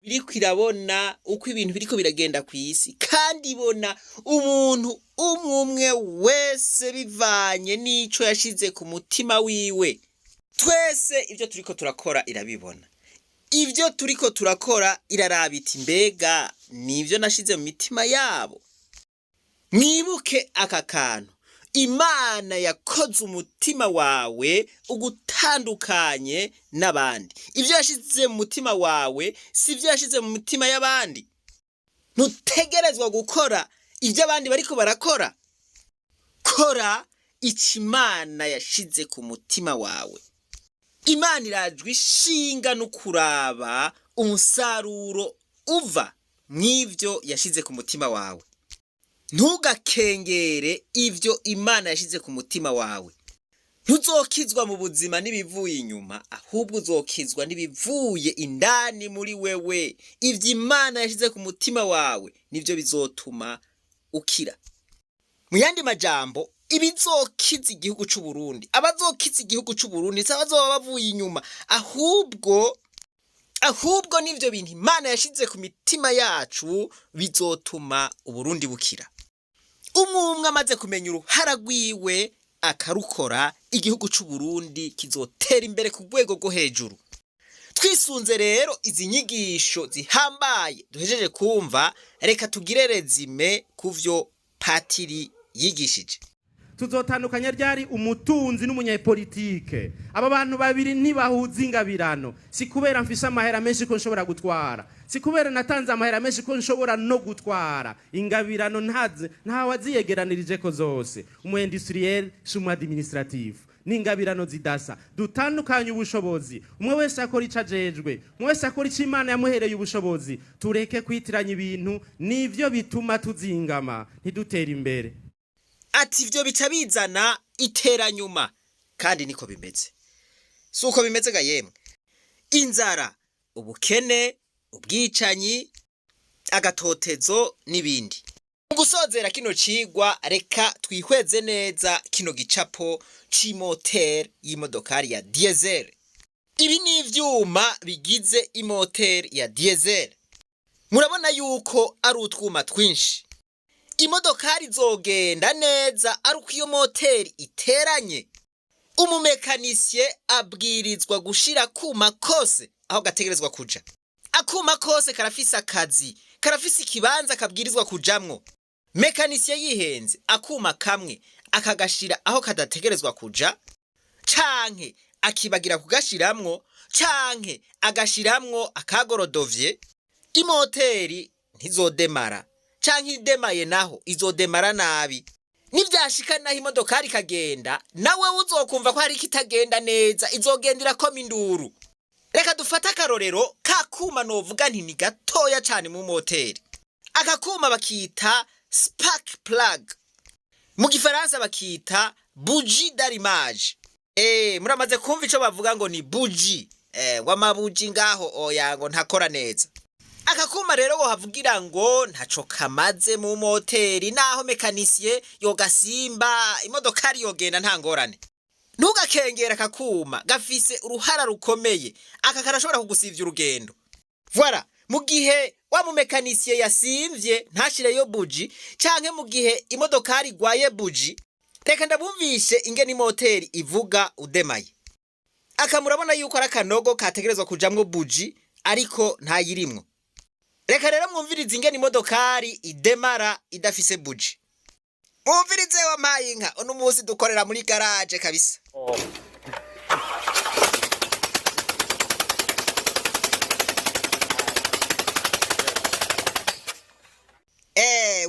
iriko irabona uko ibintu biriko biragenda kw'isi, kandi ibona umuntu umwe wese bivanye n'ico yashize ku mutima wiwe. Twese ivyo turiko turakora irabibona. Ivyo turiko turakora iraraba iti mbega nivyo nashize mu mitima yabo. Mwibuke aka kantu, Imana yakoze umutima wawe ugutandukanye n'abandi. Ivyo yashize mu mutima wawe sivyo yashize mu mitima y'abandi. Ntutegerezwa gukora ivyo abandi bariko barakora. Kora ico Imana yashize ku mutima wawe. Imana irajwe ishinga no kuraba umusaruro uva mw'ivyo yashize ku mutima wawe. Ntugakengere ivyo Imana yashize ku mutima wawe. Ntuzokizwa mu buzima n'ibivuye inyuma, ahubwo uzokizwa n'ibivuye indani muri wewe. Ivyo Imana yashize ku mutima wawe nivyo bizotuma ukira. Mu yandi majambo, ibizokiza igihugu c'u Burundi, abazokiza igihugu c'u Burundi sabazoba bavuye inyuma, ahubwo nivyo bintu Imana yashize ku mitima yacu bizotuma Uburundi bukira. Umwe amaze kumenya uruhara rwiwe akarukora, igihugu c'u Burundi kizotera imbere ku rwego rwo hejuru. Twisunze rero izi nyigisho zihambaye duhejeje kumva, reka tugire rezime kuvyo patiri yigishije. Tuzotandukanya ryari umutunzi n'umunyapolitike. Aba bantu babiri ntibahuza ingabirano. Si kubera mfise amahera menshi ko nshobora gutwara, si kubera natanze amahera menshi ko nshobora no gutwara. Ingabirano ntawe aziyegeranirije ko zose. Umu industriel n'umu administratif n'ingabirano zidasa. Dutandukanye ubushobozi, umwe wese akora ico ajejwe, umwe wese akora ico Imana yamuhereye ubushobozi. Tureke kwitiranya ibintu, nivyo bituma tuzingama ntidutera imbere. Ati ivyo bica bizana iteranyuma, kandi niko bimeze. Suko bimeze ga yemwe. Inzara, ubukene, ubwicanyi, agatotezo n'ibindi. Mu gusozera kino cigwa, reka twihweze neza kino gicapo c'imoteri y'imodokari ya diesel. Ibi ni ivyuma bigize imoteri ya diesel. Murabona yuko ari utwuma twinshi. Imodokari izogenda neza ari uko iyo moteri iteranye. Umumekanisye abwirizwa gushira kuma kose aho gategerezwa kuja. Akuma kose karafise akazi, karafise ikibanza kabwirizwa kujamwo. Mekanisye yihenze akuma kamwe akagashira aho kadategerezwa kuja, canke akibagira kugashiramwo, canke agashiramwo akagorodovye, imoteri ntizodemara. Canke idemaye naho izodemara nabi. Nivyashika naho imodokari kagenda, nawe uzokumva ko hari kitagenda neza, izogendera ko minduru. Reka dufata akarorero kakuma novuga nti ni gatoya cyane mu moteri. Akakuma bakita spark plug. Mu gifaransa bakita bougie d'allumage. Muramaze kumva ico bavuga ngo ni bougie. Ngo amabuji ngaho oya ngo ntakora neza. Akakuma rero wohavugira ngo ntaco kamaze mu moteri, naho mekanisye yogasimba imodokari yogenda nta ngorane. Ntugakengera akakuma, gafise uruhara rukomeye. Aka karashobora kugusivya urugendo. Voilà, mu gihe wa mu mekanisye yasimvye ntashireyo buji, canke mu gihe imodokari igwaye buji, reka ndabumvishe ingene imoteri ivuga udemaye. Aka murabona yuko ari akanogo kategerezwa kujamwo buji, ariko ntayirimwo. Reka rero mwumvirize ingene imodokari idemara idafise buji. Mwumvirize wampaye inka, uno munsi dukorera muri garage kabisa.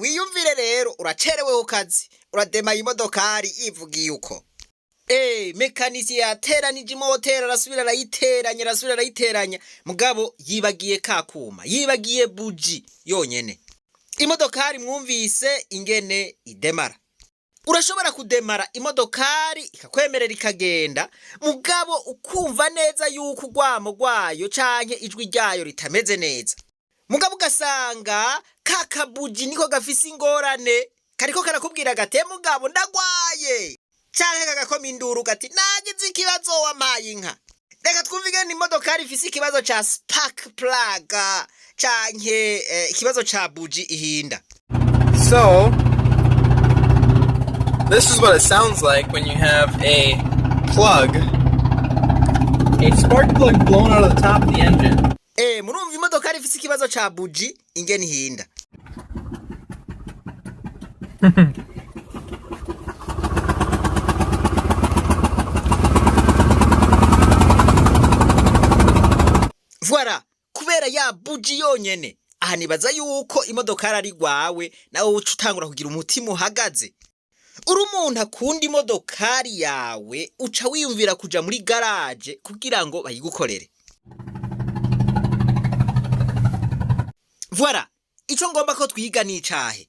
Wiyumvire rero uracerewe ku kazi, uradema imodokari ivugiye uko. Mekanisiye yateranije imoteri arasubira arayiteranya, mugabo yibagiye kakuma, yibagiye buji yonyene. Imodokari mwumvise ingene idemara. Urashobora kudemara imodokari ikakwemerera ikagenda, mugabo ukumva neza yuko urwamo rwayo canke ijwi ryayo ritameze neza. Mugabo ugasanga kakabuji niko gafise ingorane, kariko karakubwira gate mugabo ndagwaye. Canke kagakoma induru gati nagize ikibazo wampaye inka. reka twumvige ni imodokari ifise ikibazo ca spark plug canke ikibazo ca buji ihinda. So, this is what it sounds like when you have a spark plug blown out of the top of the engine. Murumva imodokari ifise ikibazo ca buji ingene ihinda. Voilà, kubera ya buji yonyene. Aha nibaza yuko imodokari ari gwawe nawe uca utangura kugira umutima uhagaze. Uri umuntu akunda imodokari yawe uca wiyumvira kuja muri garage kugira ngo bayigukorere. Voilà, ico ngomba ko twiga ni icahe.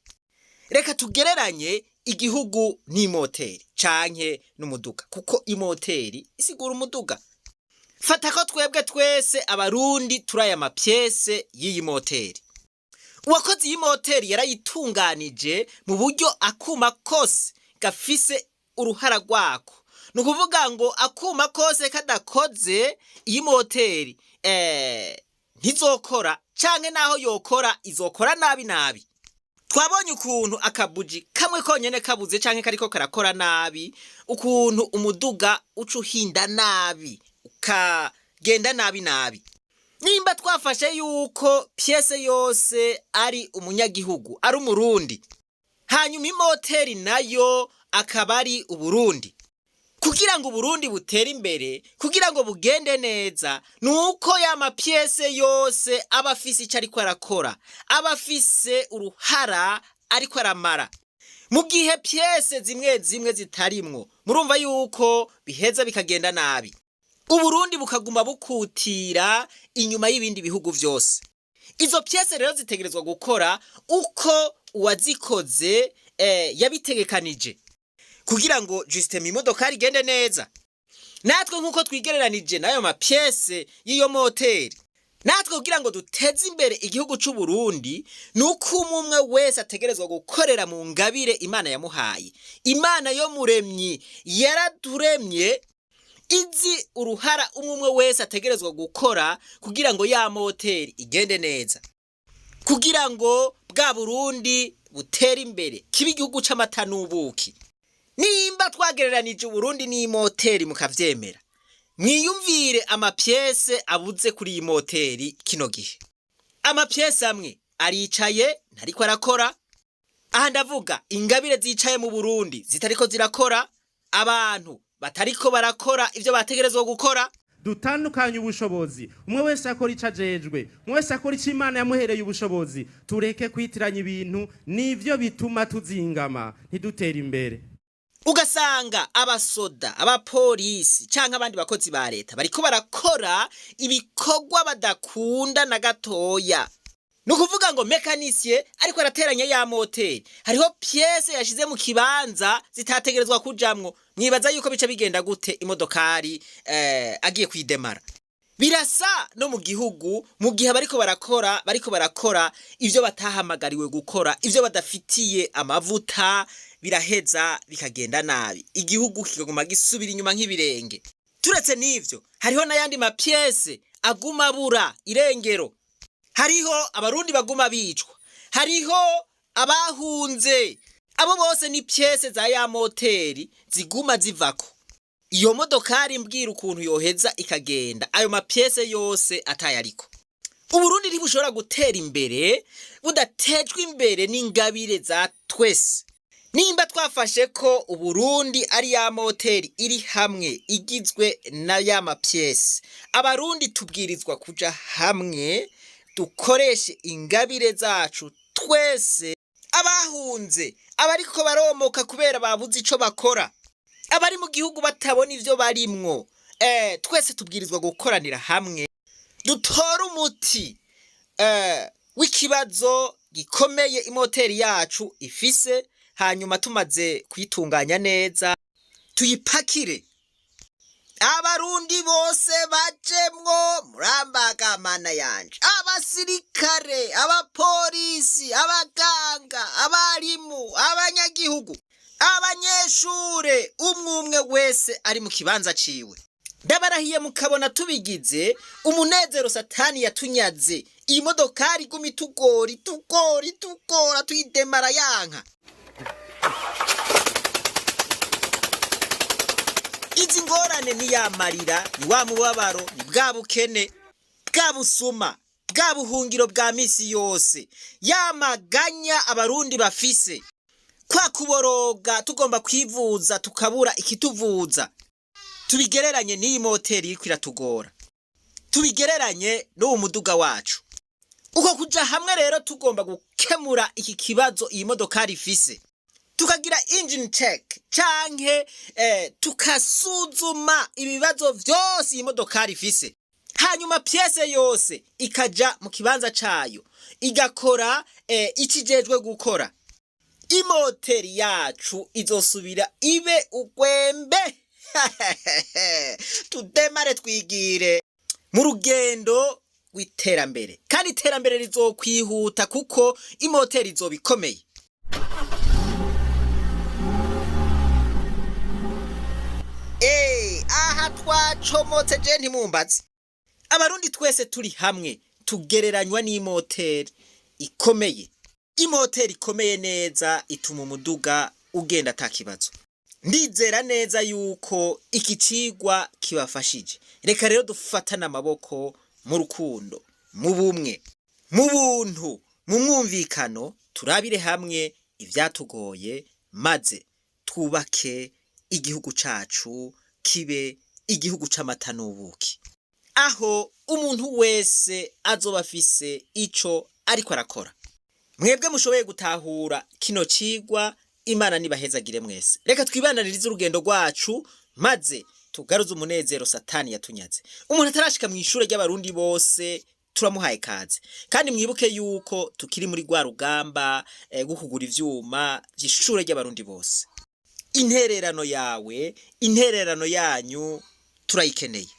Reka tugereranye igihugu n'imoteri canke n'umuduga kuko imoteri isigura umuduga. Fata ko twebwe twese abarundi turaya mapiese y'iyi moteri. Uwakoze iyi moteri yarayitunganije mu buryo akuma kose gafise uruhara rwako. Nukuvuga ngo akuma kose kadakoze iyi moteri ntizokora canke naho yokora izokora nabi. Twabonye ukuntu akabuji kamwe konyene kabuze canke kariko karakora nabi, ukuntu umuduga uca uhinda nabi, ukagenda nabi. Nimba twafashe yuko piese yose ari umunyagihugu, ari umurundi, hanyuma imoteri nayo akaba ari Uburundi, kugira ngo Uburundi butere imbere, kugira ngo bugende neza, nuko ya mapiese yose aba afise ico ariko arakora, aba afise uruhara ariko aramara. Mu gihe piese zimwe zimwe zitarimwo, murumva yuko biheza bikagenda nabi. Uburundi bukaguma bukutira inyuma y'ibindi bihugu vyose. Izo piese rero zitegerezwa gukora uko uwazikoze yabitegekanije, kugira ngo system imodokari igende neza. Natwe nkuko twigereranije nayo mapiese y'iyo moteri, natwe kugira ngo duteze imbere igihugu c'u Burundi, nuko umwe wese ategerezwa gukorera mu ngabire Imana yamuhaye. Imana yo muremyi yaraturemye izi uruhara umwe wese ategerezwa gukora kugira ngo ya moteri igende neza, kugira ngo bwa Burundi butere imbere kibe igihugu c'amata n'ubuki. Nimba twagereranije Uburundi n'imoteri mukavyemera, mwiyumvire amapiese abuze kuri iyi moteri kino gihe. Amapiese amwe aricaye ntariko arakora. Aha ndavuga ingabire zicaye mu Burundi zitariko zirakora, abantu batariko barakora ivyo bategerezwa gukora. Dutandukanye ubushobozi, umwe wese akora ico ajejwe, umwe wese akora ico Imana yamuhereye ubushobozi. Tureke kwitiranya ibintu, nivyo bituma tuzingama ntidutera imbere. Ugasanga abasoda, abapolisi canke abandi bakozi ba leta bariko barakora ibikorwa badakunda na gatoya. Nukuvuga ngo mekanisye ariko arateranya ya moteri, hariho piese yashize mu kibanza zitategerezwa kujamwo. Mwibaza yuko bica bigenda gute imodokari agiye kwidemara? Birasa no mu gihugu, mu gihe bariko barakora ivyo batahamagariwe gukora, ivyo badafitiye amavuta, biraheza bikagenda nabi. Igihugu kikaguma gisubira inyuma nk'ibirenge. Turetse n'ivyo, hariho n'ayandi mapiese aguma abura irengero. Hariho abarundi baguma bicwa, hariho abahunze. Abo bose ni piese za ya moteri ziguma zivako. Iyo modokari mbwira ukuntu yoheza ikagenda, ayo mapiese yose atayariko. Uburundi ntibushobora gutera imbere budatejwe imbere n'ingabire za twese. Nimba twafashe ko Uburundi ari ya moteri iri hamwe igizwe na ya mapiese, abarundi tubwirizwa kuja hamwe dukoreshe ingabire zacu twese. Abahunze, abariko baromoka kubera babuze ico bakora, abari mu gihugu batabona ivyo barimwo, twese tubwirizwa gukoranira hamwe dutora umuti w'ikibazo gikomeye imoteri yacu ifise. Hanyuma tumaze kuyitunganya neza tuyipakire, abarundi bose bajemwo murambaga mana yanje, abasirikare, abapolisi, abaganga, abarimu, abanyagihugu, abanyeshure, umwe wese ari mu kibanza ciwe. ndabarahiye mukabona tubigize umunezero satani yatunyaze. Iyi modokari iguma itugora tuyidemara yanka. Izi ngorane ni yamarira, ni wa mubabaro, ni bwa bukene, bwa busuma, bwa buhungiro bwa misi yose, yamaganya abarundi bafise. Kwa kuboroga tugomba kwivuza tukabura ikituvuza. Tubigereranye n'iyi moteri iriko iratugora, tubigereranye n'uwo muduga wacu. Uko kuja hamwe rero tugomba gukemura iki kibazo iyi modokari ifise, tukagira engine check canke tukasuzuma ibibazo vyose iyi modokari ifise, hanyuma piese yose ikaja mu kibanza cayo igakora ikijejwe gukora. Imoteri yacu izosubira ibe ugwembe. Tudemare twigire mu rugendo rw'iterambere, kandi iterambere rizokwihuta kuko imoteri izobikomeye. Aha twacomotse je ntimumbaze. Abarundi twese turi hamwe tugereranywa n'imoteri ikomeye. Imoteri ikomeye neza ituma umuduga ugenda atakibazo. Ndizera neza yuko iki cigwa kibafashije. Reka rero dufatana amaboko mu rukundo, mu bumwe, mu buntu, mu mwumvikano, turabire hamwe ivyatugoye maze twubake igihugu cacu kibe igihugu c'amata n'ubuki, aho umuntu wese azoba afise ico ariko arakora. Mwebwe mushoboye gutahura kino cigwa, Imana nibahezagire mwese. Reka twibananirize urugendo rwacu maze tugaruze umunezero satani yatunyaze. Umuntu atarashika mu ishure ry'abarundi bose turamuhaye kaze, kandi mwibuke yuko tukiri muri rwa rugamba gukugura ivyuma vy'ishure ry'abarundi bose. Intererano yawe, intererano yanyu turayikeneye.